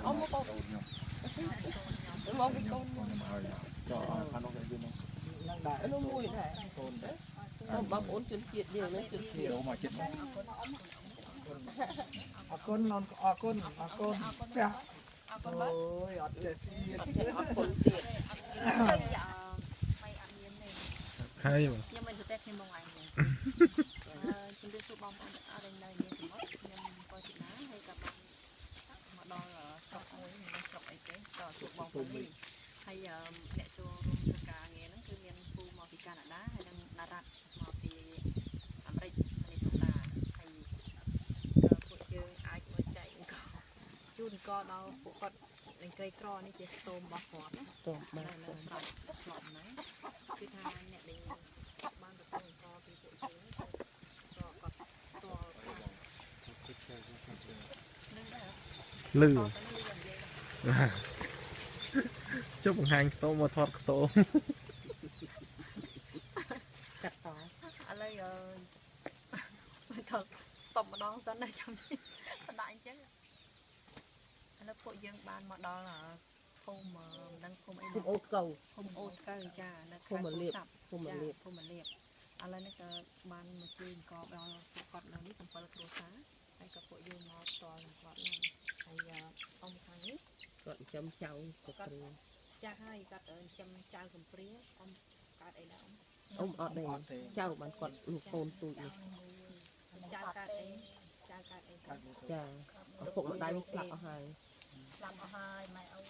ông có con mong cái con cho ăn nó cái gì nó mùi này bắp ốn chân chiết điều nó chân chiết mà chết con non con dạ ôi ọt chết hay mà nhưng mình sẽ thêm một ngày chúng tôi chụp bóng ở đây này như thế nhưng coi chị ná hay cả mà đo là sọc mối mình sọc ấy cái chụp bóng của mình hay mẹ cho cả nghe nó cứ miền phu mà vì Canada hay đang Đà Lạt mà vì Americ Minnesota hay phụ chơi ai mới chạy chun co đâu phụ con đánh cây cro này chỉ tôm bọc hòn tôm này là sọc này cái thai này để ban được tôm co thì phụ chơi lư chúc mừng hai tô mà thoát tô chặt tỏi anh lấy thật stop mà đón dẫn đây trong đại chứ anh phụ dân ban mà đó là không mà đang không ai ô cầu không ô cây cha nó không mà liệp không mà liệp anh lấy nó ban mà chơi có bao con nó biết không phải là đồ sáng hay cả phụ dân nó toàn con này hay ông thắng còn chấm cháo của cha hai cắt ở chấm cháo cầm pría ông cắt ấy là ông ở đây cháo bạn còn lục côn tụi cháo cắt ấy chà phụ mà đánh sạc hai làm hai mày ông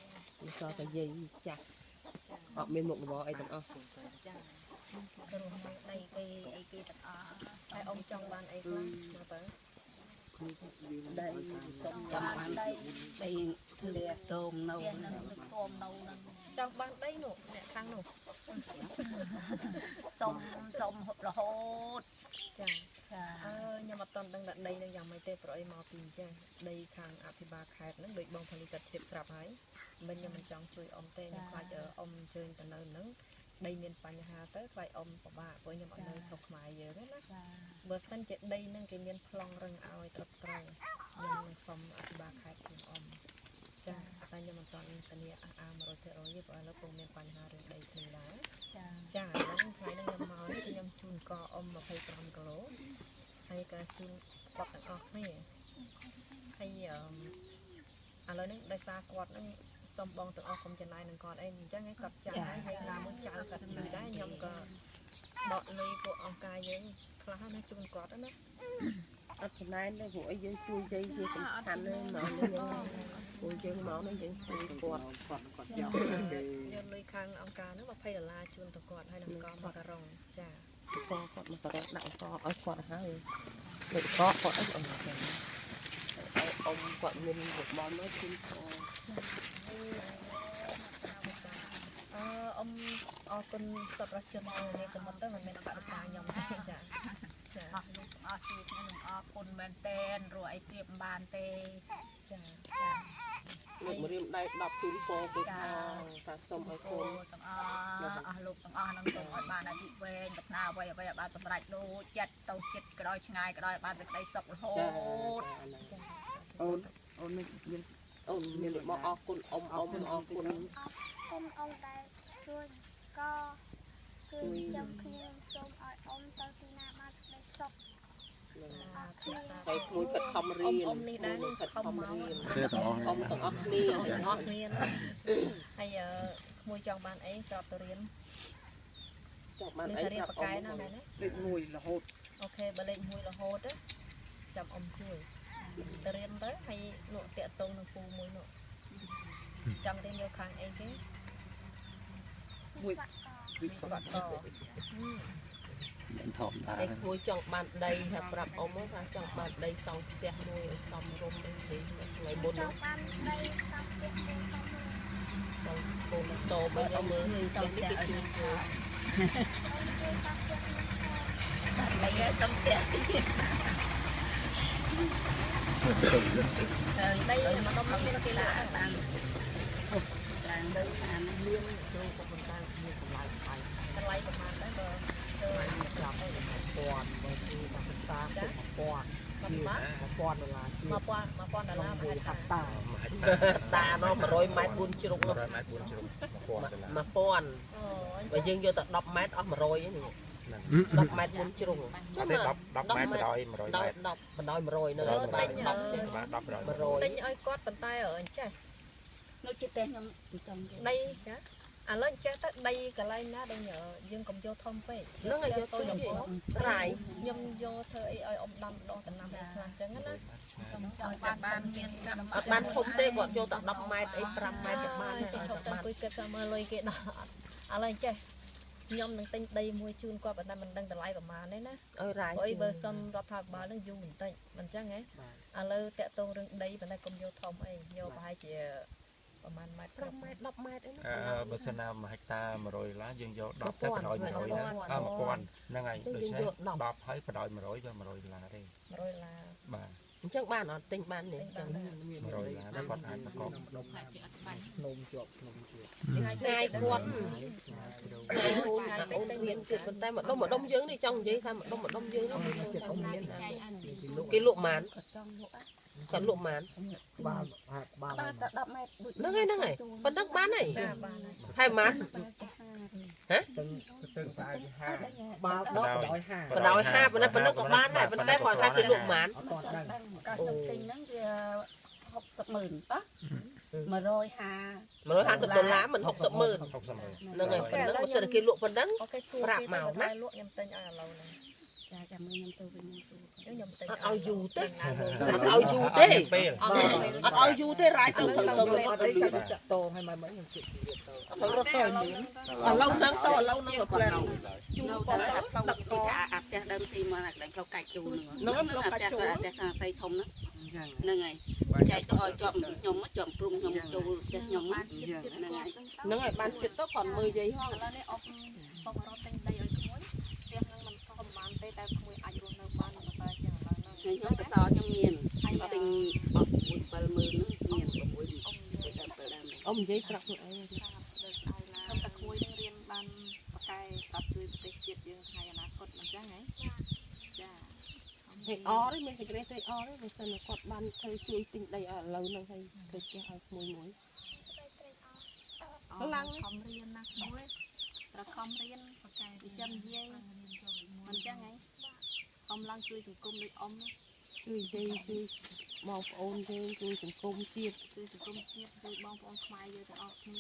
cho cái dây chặt họ bên một bò ấy tận đây cái cái ông trong ban ấy mà tới đây xong trong đây lẹ tôm nâu trong ban đấy nụ mẹ khang nụ xong hộp là hốt nhưng mà toàn đang đặt đây đang dòng mấy tê rồi màu tìm cha đây khang áp thì ba khai nó bị bông phân liệt chụp sạp ấy mình nhưng mình chọn chui ông tên khoai ở ông chơi tận nơi nắng đây miền Pành Hà tới vài ông của bà với những mọi nơi sọc mài giờ đó bữa sân chạy đây nên cái miền Plong rừng ao tập trời nhưng xong áp thì ba khai cùng ông cha ta nhưng mà toàn tận địa mà rồi thế rồi với nó cùng miền Pành Hà rừng đây thì lá cha nó khai nó nhầm màu thì nhầm chun co ông mà phải trồng cờ lố hay cả chun quạt tặng ọc này hay lời nó đại xa quạt nó xong bong tặng ọc không chân này đừng còn em chắc cái cặp chả hay làm một chảo cặp chữ đá nhầm cả đọt ly của ông cài vậy là nó chun quạt đó ở trên này nó vội với chui dây gì cũng thành lên mà nó chui chân máu nó vẫn chui quạt nhân ly khang ông cài nó mà phải là chun tặng quạt hay đừng con mà cà rồng chả co quạt mà có nặng co ở quạt hả để có quạt ở ông quạt mình một món nói chung ông con sập ra chân này sầm mất tới mình bạn ta nhom chả con men tên rồi tiệm bàn tê một riêng đây đọc chun po cái ta xong ở con lục năng dùng ở bàn này bị về bật nào vậy vậy bạn tập rạch đô chặt tàu chặt cái đôi ngày cái đôi bạn đây sọc hốt ôn mình được mò con ông đây rồi co cười trong khi xong ông tao thì nam mà đây sọc cái mũi cật không riêng ông đi đá không máu ông tao óc niên hay giờ mùi trong bàn ấy cho tôi riêng chọn bàn ấy gặp cái nó này đấy mùi là hột ok bà lên mùi là hột á chồng ông chui tôi riêng tới hay nụ tiện tông nó phu mùi nụ trong đây nhiều kháng ấy cái mùi bạc cỏ cái mùi trong bàn đây là gặp ông á trong bàn đây xong tiệt mùi xong rôm thì ngày bốn trong ban đây xong tiệm đây xong xong cô nó to với ông mới xong cái chun lấy xong tiệm đây mà không có cái lạ bạn đang đây ăn liên cho con mình ta như còn lại phải cái lấy của mình đấy bờ làm đây là quạt bởi vì mà chúng ta quạt mà quạt là quan là la mà mùi hạt tả តានោះ100 ម៉ែត្រ 4 ជ្រុង 100 ម៉ែត្រ 4 ជ្រុង 1000 បើយើងយកតែ10 ម៉ែត្រអស់100ហ្នឹង 10 ម៉ែត្រ 4 ជ្រុង អត់ទេ10 ម៉ែត្របណ្ដោយ100 ម៉ែត្រ 10បណ្ដោយ100នៅ 10 10 ចេះ ទិញឲ្យគាត់ប៉ុន្តែអញ្ចេះ នៅចិត្តតែខ្ញុំចង់ ដីចាឥឡូវចេះទៅដីកន្លែងណាដែលយើងកុំយកធំពេក ហ្នឹងហើយយកទៅខ្ញុំរាយ ខ្ញុំយកធ្វើអីឲ្យអ៊ំដាំដងតំណាំខ្លះអញ្ចឹងណា ចង់បានមានកម្ម អត់បានធំទេគាត់យកតែ10 ម៉ែត្រអី 5 ម៉ែត្រទៅបាន គេឈប់សិនគួយគិតថាមើលលុយគេដល់អត់ឥឡូវចេះខ្ញុំនឹងទិញដីមួយជូនគាត់ប៉ុន្តែមិនដឹងតម្លៃប្រហែលទេណា ឲ្យរាយ អីបើសុំរដ្ឋាភិបាលនឹងយូរបន្តិចមិនអញ្ចឹងហ៎ឥឡូវតាក់ទងរឿងដីប៉ុន្តែកុំយកធំអីយកប្រហែលជាប្រហែលម៉ែត្រ 5 ម៉ែត្រ 10 ម៉ែត្រអីណា បើសិនណា1ហិកតា100ឡាយើងយក10ទៅបណ្ដោយ100ណា1000ហ្នឹងហើយដូច្នេះ10ហើយបណ្ដោយ100វា100ឡាទេ 100ឡា បាទ អញ្ចឹងបានអត់ទិញបានទេ 100ឡាណាគាត់អាចប្រកប នំជាប់នំជាប់ ឆ្ងាយគាត់អូនមានគិតប៉ុន្តែម្ដុំយើងនេះចង់និយាយថាម្ដុំយើងនោះចិត្តអូនមានគេលក់ម៉ានគាត់លក់ម៉ាន បាទបាទ បាទតែ10ម៉ែត្រ ហ្នឹងហើយប៉ុណ្ណឹងបានហើយ ចាបាន ហើយម៉ាន ទៅតែ50បាទ10ដោយ50 បណ្ដោយ5ប៉ុណ្ណឹងក៏បានដែរប៉ុន្តែគាត់ថាគេលក់ម៉ាន អត់តដឹង កាលខ្ញុំទិញហ្នឹងវា60,000តោះ150 150ដុល្លារមិន60ម៉ឺន 60ម៉ឺន ហ្នឹងហើយប៉ុណ្ណឹងបើសិនគេលក់ប៉ុណ្ណឹង អូខេសួរ ប្រាប់មកណា លក់ខ្ញុំទិញឲ្យឥឡូវហ្នឹង ចាចាំមើលខ្ញុំទៅវិញខ្ញុំសួរ ខ្ញុំទិញ អត់ឲ្យយូរទេ ណាលុយ អត់ឲ្យយូរទេ ពេល អត់ពេល អត់ឲ្យយូរទេរាយទៅទៅ អត់អីចាក់តងឲ្យមកខ្ញុំជិះទៀតទៅ ទៅរត់ទៅមានឥឡូវហ្នឹងទៅឥឡូវហ្នឹងក៏ផ្លែជូរ នៅ ប៉ុ តែ ណ្ណឹង ផ្លូវ ដឹក គេ ក ថាអាផ្ទះដើមស៊ីមកអាកន្លែងផ្លូវកាច់ជូរហ្នឹង ហ្នឹងផ្លូវកាច់ជូរ អាផ្ទះសាស័យធំហ្នឹងហ្នឹងហើយចែកទៅឲ្យជាប់ខ្ញុំជាប់ព្រំខ្ញុំចូលផ្ទះខ្ញុំហ្នឹងហើយ ហ្នឹងហើយបានចិត្តទៅគាត់មើលយាយហង ឥឡូវនេះអុកបងរត់ទិញដីឲ្យក្មួយផ្ទះនឹងមិនធំបានទេតែក្មួយអាចរស់នៅបានមិនស្អាតចឹងឥឡូវហ្នឹង ខ្ញុំកសោខ្ញុំមានទិញបោះ6 70000ហ្នឹងមាន6ទៅដល់7ដើម អ៊ំនិយាយប្រាប់ខ្លួនឯង ខ្ញុំតែក្មួយនឹងរៀនបានប្រកែស្ដាប់ជួយប្រទេសជាតិយើងថ្ងៃអនាគតមិនចឹងហ៎ចា ហេអរទេមានសេចក្តីត្រេកអរទេបើសិនគាត់បានធ្វើជួយទិញដីឲ្យឥឡូវហ្នឹងហើយធ្វើផ្ទះឲ្យក្មួយមួយ ឡើងខំរៀនណាក្មួយត្រូវខំរៀនប្រកែវិចិត្រនិយាយមិនចឹងហ៎ខំឡើងជួយសង្គមដូចអ៊ំ ជួយយាយជួយបងប្អូនយើងជួយសង្គមជាតិ ជួយសង្គមជាតិជួយបងប្អូនខ្មែរយើងទាំងអស់គ្នា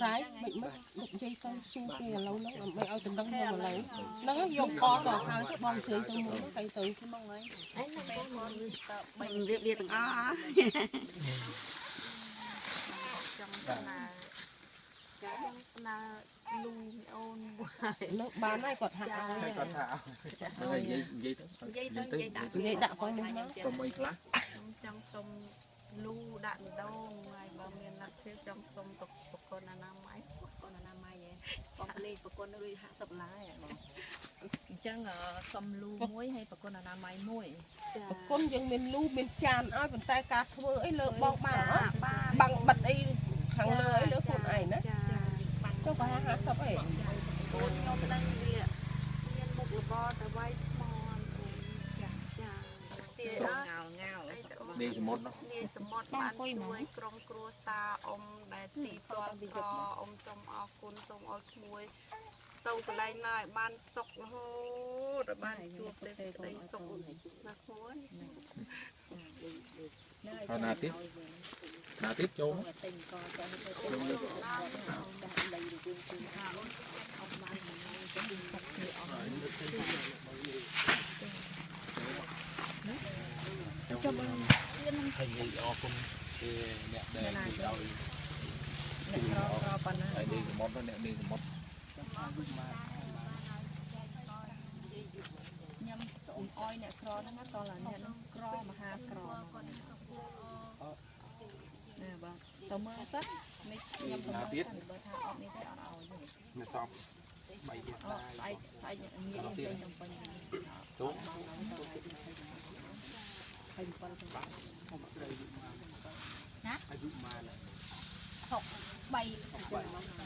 រាយមិនមកលោកយាយទៅសួរគេឥឡូវហ្នឹងដើម្បីឲ្យតំណឹងមកឥឡូវហ្នឹងយកកទៅហើយទៅបងជើញទៅមុនទៅទៅក្នុងហើយ អីណាពេលមកទៅ មិនរៀបរៀបទាំងអស់ ចង់ទៅណាចាណាលូអូន នោះបានហើយគាត់ហាក់ឲ្យ គាត់ថា និយាយទៅនិយាយដាក់ និយាយដាក់គាត់នេះមក ប្រមីខ្លះ ខ្ញុំចង់សុំលូដាក់ម្ដងហើយបើមានលទ្ធភាពចង់សុំប្រគុណអនាម័យសុំលេខប្រគុណដូច50ឡាយអញ្ចឹងសុំលូមួយហើយប្រគុណអនាម័យមួយ ប្រគុណយើងមានលូមានចានឲ្យប៉ុន្តែការធ្វើអីលើបងបានអត់បាំងបិទអីខាងលើអីលើខ្លួនឯងណាចុះប្រហែល50អី កូនខ្ញុំដឹងវាមានមុខរបរទៅវាយថ្មចាទី ងៅងៅ នេះសមុទ្រ នេះសមុទ្របានជួយក្រុមគ្រួសារអ៊ំដែលទីតលកអ៊ំសូមអរគុណសូមឲ្យក្មួយទៅកន្លែងណាឲ្យបានសុខរហូតឲ្យបានជួបតែក្តីសុខណាក្មួយ ណាទៀតចូល ហើយនិយាយអរគុណគឺអ្នកដែលឲ្យ អ្នកក្រប៉ុណ្ណា ហើយនេះសមុទ្រអ្នកនេះសមុទ្រ ខ្ញុំសូមអោយអ្នកក្រហ្នឹងក៏làអ្នកហ្នឹងក្រមហាក្រណាបាទតើមើលសិននេះខ្ញុំទៅបើថាអត់នេះទេអត់ឲ្យទេ នេះសព3ទៀត អត់ស្អែកងាកទៅខ្ញុំពេញ ចូល ណាអាយុម៉ាន63 និយាយខ្លះៗមកលើ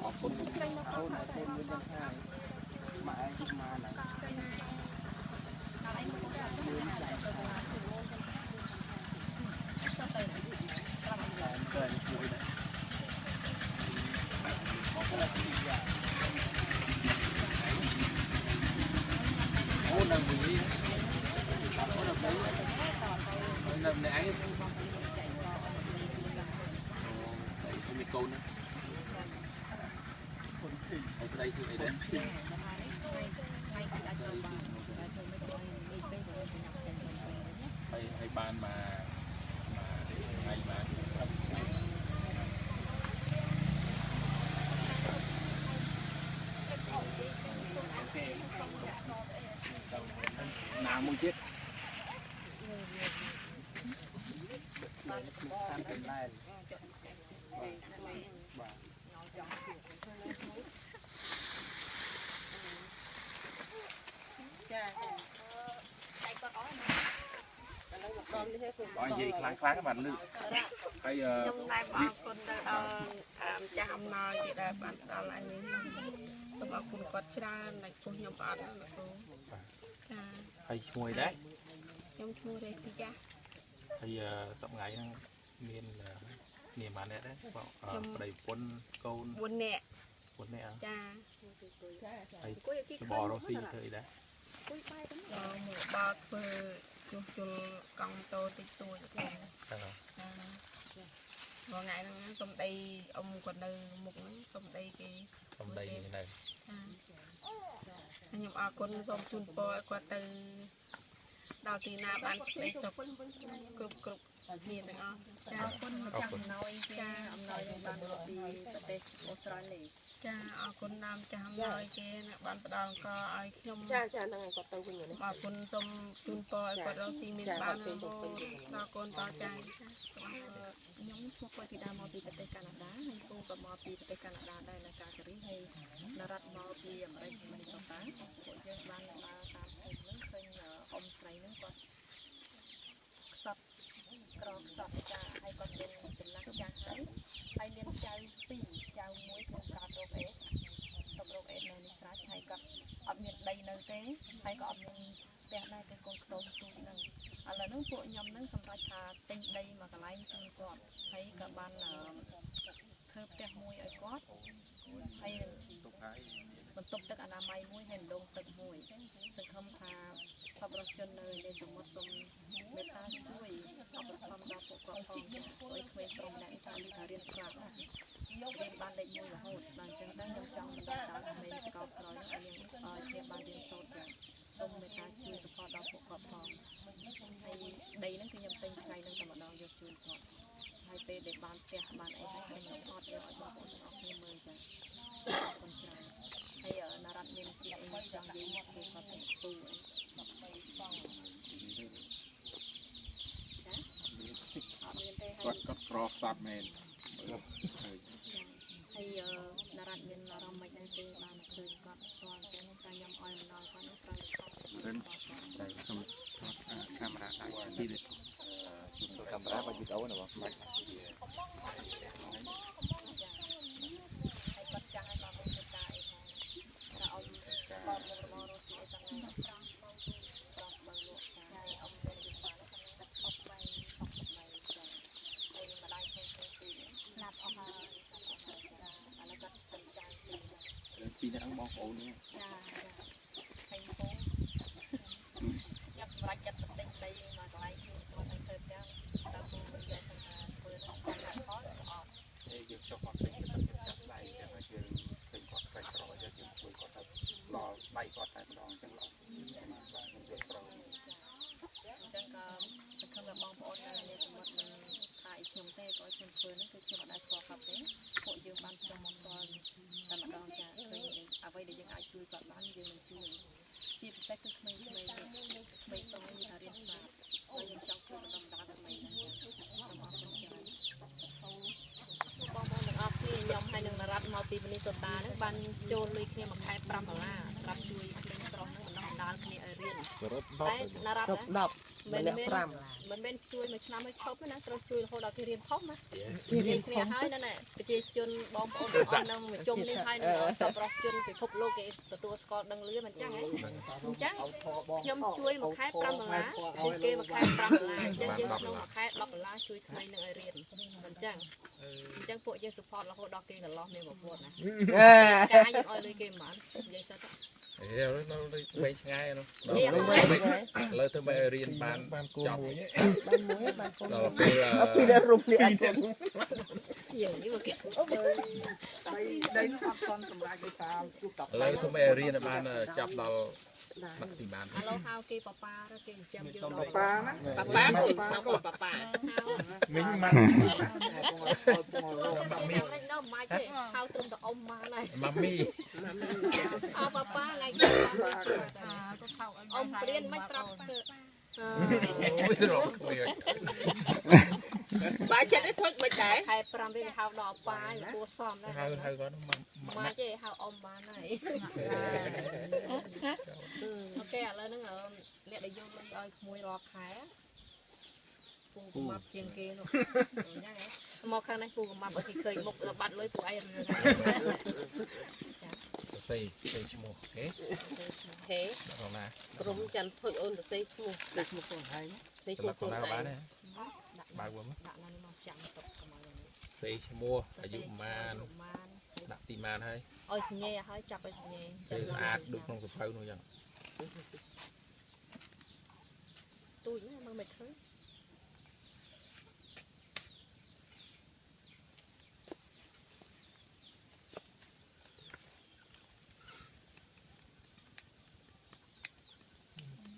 អរគុណ ចេញមកគាត់ថា ให้บ้านมาให้มาน้ำมึงchết có gì kháng các bạn lưu cái trong này bà con cha hầm nồi vậy đây bạn đó là những tôi bảo cùng quạt ra này cùng nhau bạn đó là cô hay chui đấy trong chua đây thì cha hay tập ngày miền niềm ăn đấy đầy quân nè cha hay bò rau xì thôi đấy một bát vừa chua cong tô tí tuổi vào ngày xong đây ông còn nơi một xong đây cái xong đây như này nhưng mà con xong chun bò qua từ đào tì na bán đây chụp cục miền đó cha con chẳng nói cha ông nói bán đi tết Australia cha con nam cha ông nói kia bán đào có ai không cha năng có tàuវិញនេះ mà con xong chun bò qua đâu xí miền bán nó con to trai nhóm thuộc qua thì đã mau đi tới Canada hay cô có mau đi tới Canada đây là cả cái hay là rất mau đi ở đây mình sống tại hội dân ban là tam hùng nước khơi ông say nước con sọt cỏ sọt cha hay con bên lăng cha hay liên chào pì chào muối cùng cà rô ế tập rô ế này sạch hay con ở miền đây nơi thế hay có ở miền đây cái con tôm tụi này là nước bộ nhom nước sầm tai thà tinh đây mà cái lái chung quạt thấy cả ban là thơm tẹt mùi ở quát hay mình tục tất cả là mày mùi hèn đông tận mùi sự không thà sập rập chân nơi để sầm một sầm người ta chui học được tham gia phụ quạt phòng với thuê trong đại ta đi thà riêng sạc bên ban đại mùi là hột bàn chân đang trong mình đã mình sẽ có nói ở những theo ban riêng sâu chẳng xong người ta chui support đó phụ quạt phòng hay đây nóคือยำเป็นไทยนั่นแต่มาดองยกจูนก่อนให้เตะเด็กบานเสียบานไอ้ให้ยำทอดเยอะไอ้บางคนออกในมือจ้ะคนใจให้นารัตเมนกินเองจังยิ่งคือเขาเป็นตูก็กรอบสับเมนให้นารัตเมนเราไม่ได้เตะบานคืนก่อนตอนจะในการยำอ้อยมันน้อยก่อนในการสมุดคาเมราได้ที่เด็ดคาเมราไปจุดเอาหน่อยว่าปีนี้อังมองโอ้เนี่ยthành phố nhập lại nhập tình đây mà lại mà thành thời gian ta cũng bây giờ thành vừa sang lại khó ở đây việc cho con tình tập việc chặt lại để mà chơi tình con phải rồi cho chúng tôi có tập lò bay có tại đòn chân lò mà bạn việc rồi chẳng có sẽ không là bong bóng này để một mìnhถ่ายชมเต้ก็ชมเพื่อนนั่นคือชมได้สกอร์ครับเต้พวกยืมบ้านจังหวัดตอนแต่มาดองจะเคยเอาไว้เดี๋ยวยังอาจช่วยกับบ้านยืมมันช่วยจีบแซกคือไม่ต้องมีทารีนสาบเรายังจังคือมันดำดาแบบไหนนะสมองคนใจบองหนึ่งออฟที่ยอมให้หนึ่งรัฐมัลติมินิโซตานั่งบันโจนเลยเนี่ยมาขาย$5รับช่วยเป็นตรงนั้นมันดำดาเนี่ยเรียนแต่นารัฐนะ ម្នាក់5 មិនមែនជួយមួយឆ្នាំឲ្យឈប់ណាត្រូវជួយរហូតដល់គេរៀនធំណានិយាយគ្នាហើយណាប្រជាជនបងប្អូនទាំងអស់នឹងជុំនេះហើយនឹងសប្បុរសជនពិភពលោកគេទទួលស្គាល់ដឹងលឿនមិនចឹងហ៎អញ្ចឹងខ្ញុំជួយមួយខែ$5គេមួយខែ$5អញ្ចឹងយើងក្នុងមួយខែ$10ជួយក្មេងនឹងឲ្យរៀនមិនចឹងអញ្ចឹងពួកយើង support រហូតដល់គេកន្លោះមានប្រពន្ធណាការយើងឲ្យលុយគេមិនបាននិយាយសិតនៅវែងឆ្ងាយនោះលើទៅបែររៀនបានគួរមួយដល់ពេលពីដល់រុំនេះអត់យើងនេះមកគេដីនោះអត់ទាន់សម្រាប់ដោយសារជួបតាលើទៅបែររៀនបានចាប់ដល់ដឹកទីបានឥឡូវហៅគេប៉ាទៅគេចិញ្ចឹមយើងដល់ប៉ាណាប៉ាប៉ាមីងម៉ាក់ម៉ាមីនៅម៉ាច់ទេហៅត្រឹមតែអ៊ំបានហើយម៉ាមីហៅប៉ាថ្ងៃអ៊ំព្រៀនមិនប្រាប់ទៅអូយត្រង់គ្នាបាយចិត្តនេះធុញមិនដែរខែ5រៀលហៅដល់ប៉ាគួរសមដែរហៅគាត់ម៉ាច់ទេហៅអ៊ំបានហើយអូខេឥឡូវហ្នឹងអ្នកដែលយកលុយឲ្យក្មួយរាល់ខែពូកំាប់ជាងគេនោះអញ្ចឹងមកខាងនេះពូកំាប់ឲ្យគេឃើញមុខបាត់លុយពូឯងរឿងសេឈ្មោះអូខេដល់ណាក្រុមច័ន្ទធុញអូនទៅសេឈ្មោះដាក់ឈ្មោះខ្លួនឯងសេឈ្មោះខ្លួនឯងបានទេបើមើលដាក់នៅនេះមកចាំទុកកុំឲ្យសេឈ្មោះអាយុប្រមាណដាក់ទីម៉ានហើយឲ្យសញ្ញាឲ្យចាប់ឲ្យសញ្ញាចេះស្អាតដូចក្នុងសភៅនោះចឹងទូចណាមើលមិនឃើញ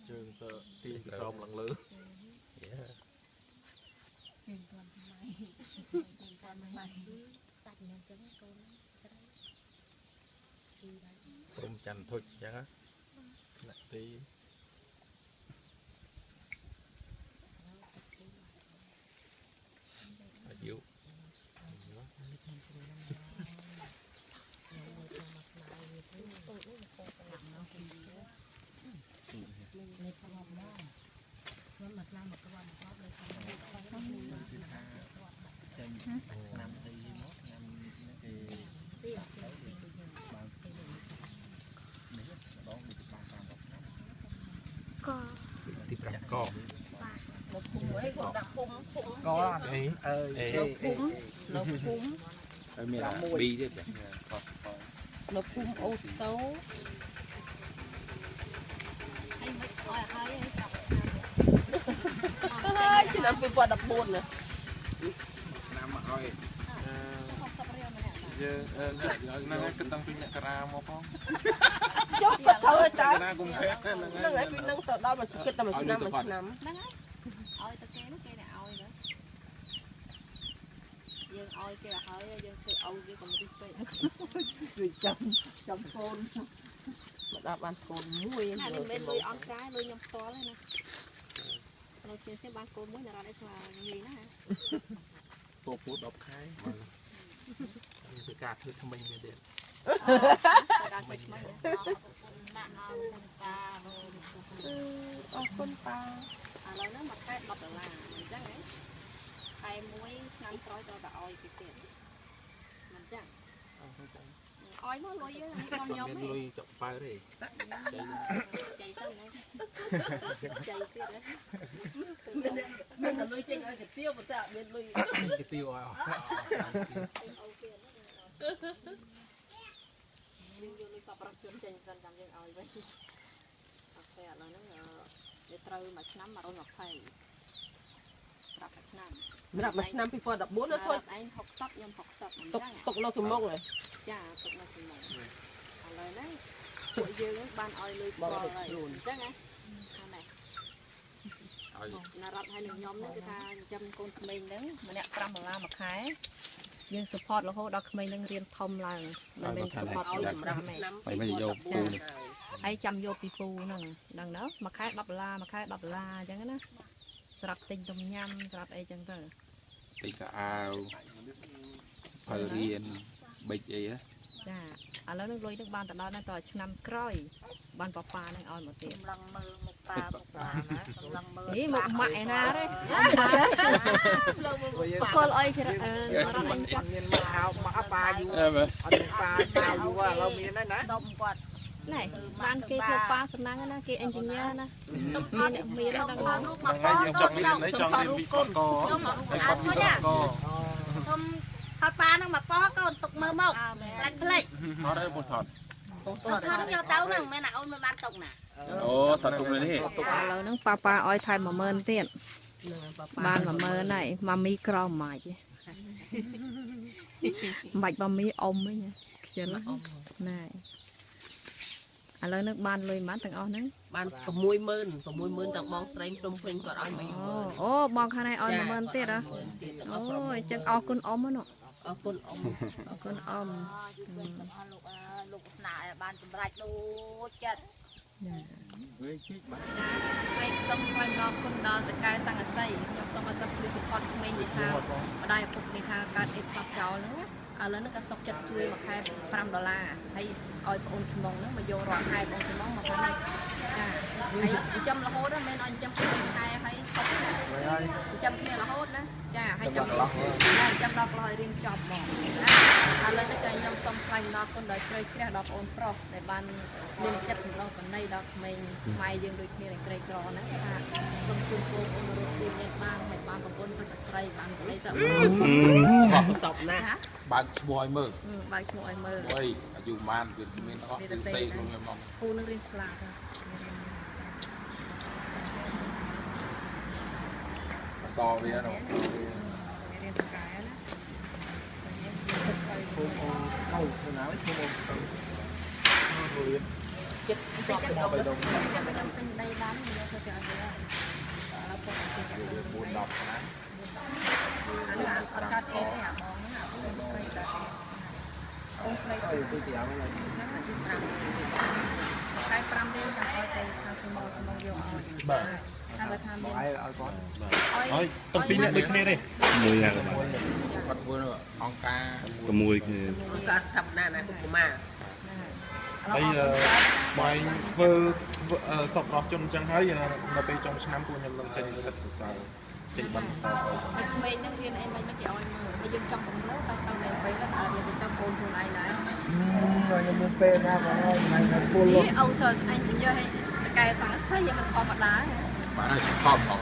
ជើងទៅទីក្រោមឡើងលើសាច់មានចឹងកូនព្រមច័ន្ទធុចចឹងណាទីអាយុនេះផងមកស្មានមកខ្លាំងមកក្បត់មកเลยចេញឆ្នាំទីមកឆ្នាំគេទីអត់ទៅបាននេះដងនេះបានតាម10ឆ្នាំកទី5កមកភូមិអីគាត់ដាក់ភូមិកអីអើយភូមិនៅភូមិហើយមាន2ទៀតចាខុសផងនៅភូមិអូតូអីមិនអស់ហើយស្រាប់ហើយឆ្នាំ2014ណាឆ្នាំមកឲ្យ60រៀលម្នាក់យើងហ្នឹងគិតតាំងពីអ្នកការ៉ាមកផងចុះទៅតើណាគុំភ័ក្រហ្នឹងហើយពីហ្នឹងទៅដល់មកគិតតែមួយឆ្នាំហ្នឹងហើយឲ្យតែគេនោះគេអ្នកឲ្យទៅយើងឲ្យគេឲ្យយើងធ្វើឲ្យគេកម្រិតពេកគឺចាំកូនមកដល់បានកូនមួយណាមិនមែនលុយអង្ការលុយខ្ញុំផ្ទាល់ទេណានៅជាងបានកូនមួយណារត់ឲ្យស្មាងាយណាពូ10ខែពីការធ្វើថ្មីមានទៀតការធ្វើថ្មីណាដាក់ឲ្យតាអរគុណប៉ាឥឡូវហ្នឹងមួយខែ$10អញ្ចឹងហ៎ខែមួយឆ្នាំក្រោយត្រូវតែឲ្យគេទៀតមិនចឹងអយមកលុយហ្នឹងរបស់ខ្ញុំមានលុយចុកប៉ៅទេចៃទៅណាចៃទៀតហ៎មានតែលុយចេញឲ្យកាទៀវប៉ុន្តែអត់មានលុយកាទៀវឲ្យអស់មានយកលុយសប្បុរសជនចេញសិនចាំយើងឲ្យវិញអូខេឥឡូវហ្នឹងវាត្រូវមួយឆ្នាំ120ស្រាប់មួយឆ្នាំសម្រាប់មួយឆ្នាំ2014ណាthôi ឯង60ខ្ញុំ60មិនចឹងទុកនៅក្នុងហ្នឹងចាទុកនៅក្នុងឥឡូវហ្នឹងពួកយើងបានឲ្យលុយផ្ទាល់ហើយអញ្ចឹងណាហ្នឹងណារត់ឲ្យនឹងខ្ញុំហ្នឹងគឺថាចិញ្ចឹមកូនក្មេងហ្នឹងម្នាក់$5មួយខែយើង support រហូតដល់ក្មេងនឹងរៀនធំឡើងមិនមែន support ឲ្យសម្រាប់ម៉ែមិនយកពូនេះហើយចាំយកពីពូហ្នឹងដឹងទៅមួយខែ$10មួយខែ$10អញ្ចឹងណាស្រាប់ទិញទំញ៉ាំស្រាប់អីចឹងទៅទិញកាអាវសភៅរៀនប៊ិចអីណាចាឥឡូវនឹងលុយនឹងបានទៅដល់ដល់ឆ្នាំក្រោយបានប៉ានឹងឲ្យមកទៀតឡើងមើលមុខ ý một mại ra đấy con ơi thì mà ba du ba bao du qua lâu miền đấy nè này ban kia theo ba sân năng á kia engineer nè miền nó đang Ngày em chọn lấy chọn đi sọt co hay con đi sọt co thọt ba nó mà po con tục mơ mộng lạch lệch nó đây một thọt thọt nó vô tấu nè mẹ nào ôn mà ban tục nè ồ thọt cùngเลยนี่ lâu nó pa oi thay mà mơn tiền ban mà mơ này mà mi cro mày mạch mà mi ôm ấy nha chuyện lắm này lâu nước ban lôi mát thằng on đấy ban 60000 tặng bong sấy trung phình còn ai mấy ô bong khai này on mà mơn tiền à ôi chân o con ôm á nọ con ôm lục nại ban chụp rạch đu chật hay xong khoai nó con đó từ cái sang ở xây xong rồi tậpคือ support ក្មេងនេះថាម្ដាយឪពុកនេះថាកើតអេតស្លាប់ចោលហ្នឹងឥឡូវនេះក៏សុខចិត្តជួយមួយខែ$5ហើយឲ្យបងអូនខ្មុំហ្នឹងមកយករកខែបងខ្មុំមកខាងនេះចាហើយចាំរហូតមិនឲ្យចាំពីខែហើយសុខចាំគ្នារហូតណាចាហើយចាំដល់កន្លោះឲ្យរៀនចប់ហ្មងណាឥឡូវនេះក៏ខ្ញុំសុំថ្លែងដល់គុណដល់ជ្រៅជ្រះដល់បងអូនប្រុសដែលបានមានចិត្តសម្រងបណ្ណៃដល់ក្មេងខ្មែរយើងដូចគ្នានឹងក្រីក្រហ្នឹងថាសូមជូនពរអូនរស់ស៊ីមានបានហើយបានប្រពន្ធសុខស្រីបានប្តីសុខតបណាស់ បើកឈ្មោះឲ្យមើល បើកឈ្មោះឲ្យមើល អីអាយុម៉ានវាមានអស់វាសេក្នុងខ្ញុំមក ពូនឹងរៀនឆ្លាតសវានោះ រៀនតកែណា cô câu cô nói cô rồi ចិត្តតិចទៅដល់ចាំទៅទិញដីបានវាធ្វើទៅអត់ទេឥឡូវគាត់ទៅចាក់ទៅ4 10ណាអានេះអត់កាត់អេទេអាបងហ្នឹងអាបងស្រីកាត់អូស្រីទៅទី tiểu này ហ្នឹងអា5តែ5រៀលចាំឲ្យទៅខាងក្នុងយកឲ្យបាទហើយបើថាមាន ai ai con អើយតំពីរអ្នកដូចគ្នាទេមួយយ៉ាង គាត់ធ្វើអង្គការ 6គ្នា ការស្ថាបនាណាគុកម៉ា ហើយបាយធ្វើសពរបស់ជនអញ្ចឹងហើយនៅពេលចុងឆ្នាំពួកខ្ញុំនឹងចេញទឹកសរសើរចេញបានសរសើរ ហើយក្មេងហ្នឹងរៀនអីមិនគេឲ្យមើលហើយយើងចង់បង្លើទៅនៅពេលដល់វាទៅកូនខ្លួនឯងដែរ rồi nhưng mà pe ra mà này là cô នេះអូសើអញជិះយកឲ្យកែសង្កស័យមិនធម្មតា បាទហើយខំផង